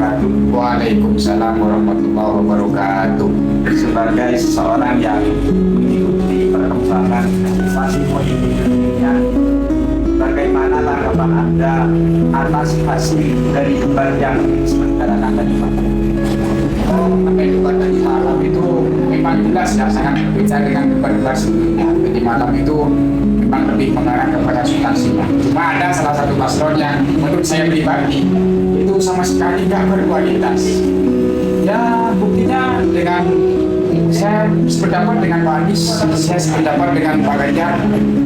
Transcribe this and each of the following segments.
wabarakatuh. Waalaikumsalam warahmatullahi wabarakatuh. Sebagai seseorang yang mengikuti perkembangan situasi politik dunia, bagaimana tanggapan Anda atas hasil dari debat yang diselenggarakan tadi malam? Apa yang debat tadi malam itu memang jelas ya, sangat berbeda dengan debat-debat sebelumnya. Jadi malam itu memang lebih mengarah kepada substansinya. Cuma ada salah satu paslon yang menurut saya pribadi itu sama sekali nggak berkualitas. Ya buktinya dengan saya sependapat dengan Pak Anies, saya sependapat dengan Pak Ganjar.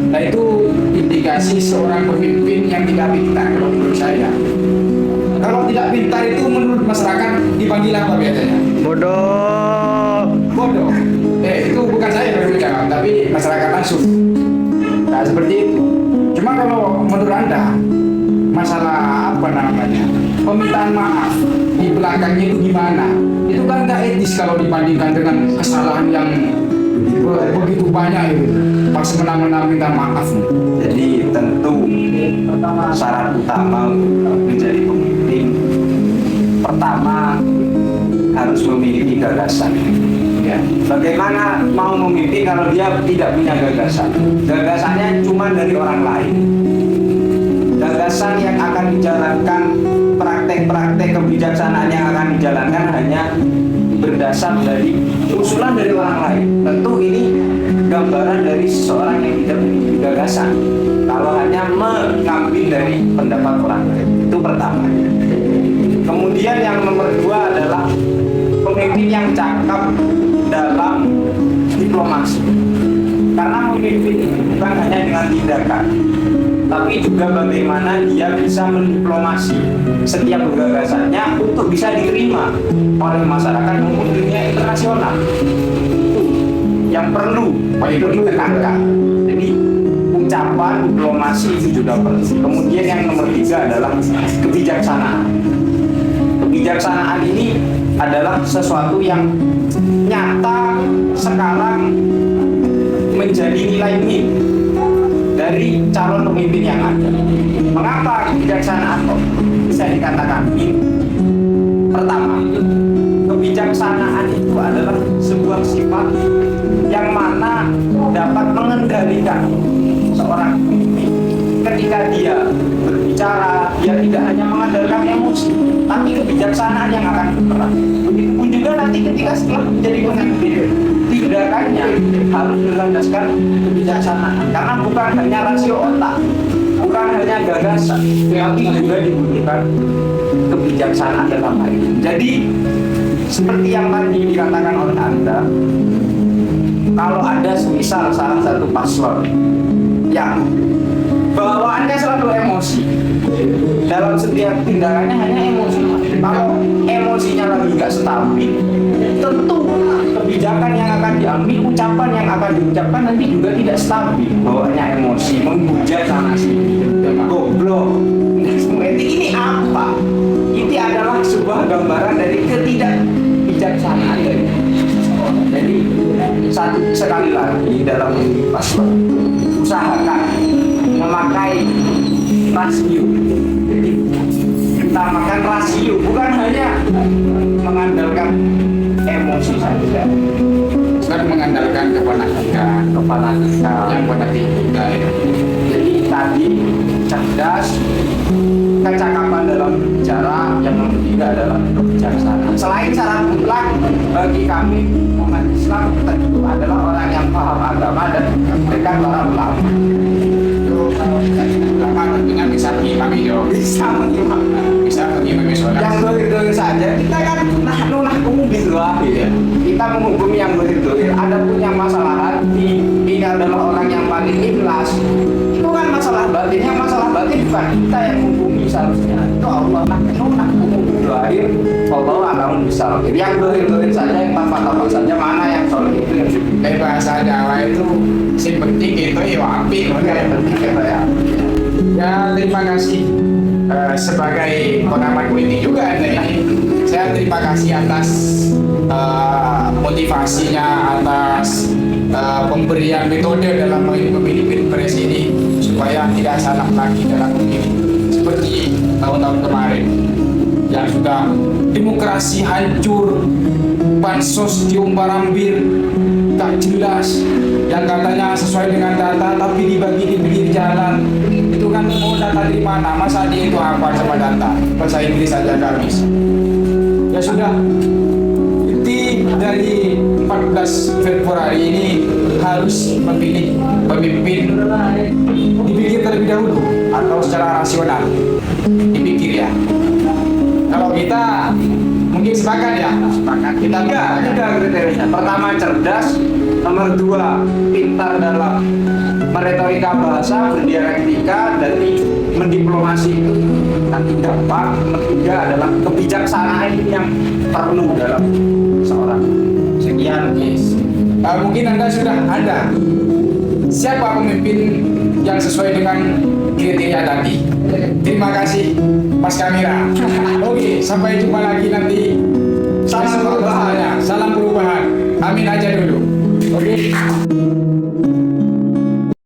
Nah itu indikasi seorang pemimpin yang tidak pintar menurut saya. Kalau tidak pintar itu menurut masyarakat dipanggil apa biasanya? Bodoh. Bodoh. Itu bukan saya yang berbicara, tapi masyarakat langsung. Nah seperti itu. Cuma kalau menurut Anda masalah apa namanya permintaan maaf di belakangnya itu gimana? Itu kan nggak etis kalau dibandingkan dengan kesalahan yang begitu banyak itu. Pas menang-menang minta maaf. Jadi tentu syarat utama untuk menjadi pemimpin pertama harus memiliki gagasan. Ya. Bagaimana mau memimpin kalau dia tidak punya gagasan? Gagasannya cuma dari orang lain. Gagasan yang akan dijalankan, praktek-praktek kebijaksanaan yang akan dijalankan hanya berdasar dari usulan dari orang lain. Tentu ini gambaran dari seseorang yang tidak memiliki gagasan. Kalau hanya mengambil dari pendapat orang lain, itu pertama. Kemudian yang nomor dua adalah pemimpin yang cakap dalam diplomasi. Karena memimpin itu bukan hanya dengan tindakan, tapi juga bagaimana dia bisa mendiplomasi setiap gagasannya untuk bisa diterima oleh masyarakat maupun dunia internasional. Itu yang perlu itu ditekankan. Jadi ucapan diplomasi itu juga perlu. Kemudian yang nomor tiga adalah kebijaksanaan. Kebijaksanaan ini adalah sesuatu yang nyata sekarang menjadi nilai min dari calon pemimpin yang ada. Mengapa kebijaksanaan kok bisa dikatakan min? Pertama, kebijaksanaan itu adalah sebuah sifat yang mana dapat mengendalikan seorang pemimpin. Ketika dia berbicara, dia tidak hanya mengandalkan emosi, tapi kebijaksanaan yang akan berperan. Begitupun juga nanti ketika setelah menjadi pemimpin, tindakannya harus berlandaskan kebijaksanaan. Karena bukan hanya rasio otak, bukan hanya gagasan, tapi juga dibutuhkan kebijaksanaan dalam hal ini. Jadi seperti yang tadi dikatakan oleh Anda, kalau ada semisal salah satu paslon yang bawaannya selalu emosi, dalam setiap tindakannya hanya emosi. Kalau emosinya lagi nggak stabil, tentu kebijakan yang akan diambil, ucapan yang akan diucapkan nanti juga tidak stabil. Bawaannya emosi, menghujat sana sini, goblok. Ini apa? Ini adalah sebuah gambaran dari ketidakbijaksanaan dari seseorang. Jadi sekali lagi dalam paslon usahakan memakai rasio. Jadi utamakan rasio, bukan hanya mengandalkan emosi saja. Bukan mengandalkan kepenatikan yang fanatik juga ya. Jadi tadi cerdas, kecakapan dalam berbicara, yang ketiga adalah kebijaksanaan. Selain syarat mutlak bagi kami umat Islam, tentu adalah orang yang paham agama dan dekat para ulama. Ulama tentunya bisa mengimami dong. Bisa mengimami sholat. yang dohir-dohir saja, kita kan nahkum bidzahir. Kita menghukumi yang dohir-dohir. Adapun yang masalah hati, ini adalah orang yang paling ikhlas. Itu kan masalah batin. Yang masalah batin bukan kita yang menghukumi seharusnya. Itu Allah nahkum bidzahir. Allah alam bisa. Yang dohir-dohir saja, yang tampak-tampak saja, mana yang soleh itu yang Dari bahasa Jawa itu si penting itu ya api, yang penting ya. Ya terima kasih sebagai pengamat politik juga Anda ini. Saya terima kasih atas motivasinya, atas pemberian metode dalam memilih pilpres ini supaya tidak salah lagi dalam memilih seperti tahun-tahun kemarin. Ya yang sudah demokrasi hancur, bansos diumbar-ambir, tak jelas, yang katanya sesuai dengan data tapi dibagi di pinggir jalan. Itu kan mau data dari mana? Masa dia itu apa sama data? Bahasa Inggris saja nggak bisa. Ya sudah, inti dari 14 Februari ini harus memilih pemimpin, dipikir terlebih dahulu atau secara rasional dipikir ya. Kalau kita mungkin sepakat ya, sepakat kita Tiga kriterianya. Pertama cerdas, nomor dua pintar dalam meretorika bahasa, berdialektika, dan mendiplomasi itu. Nanti dapat. Nomor tiga adalah kebijaksanaan yang perlu dalam seorang. Sekian. yes. Mungkin Anda sudah ada siapa pemimpin yang sesuai dengan kriteria tadi. Terima kasih Mas Kamera. Oke, sampai jumpa lagi nanti. Salam perubahan. Amin aja dulu.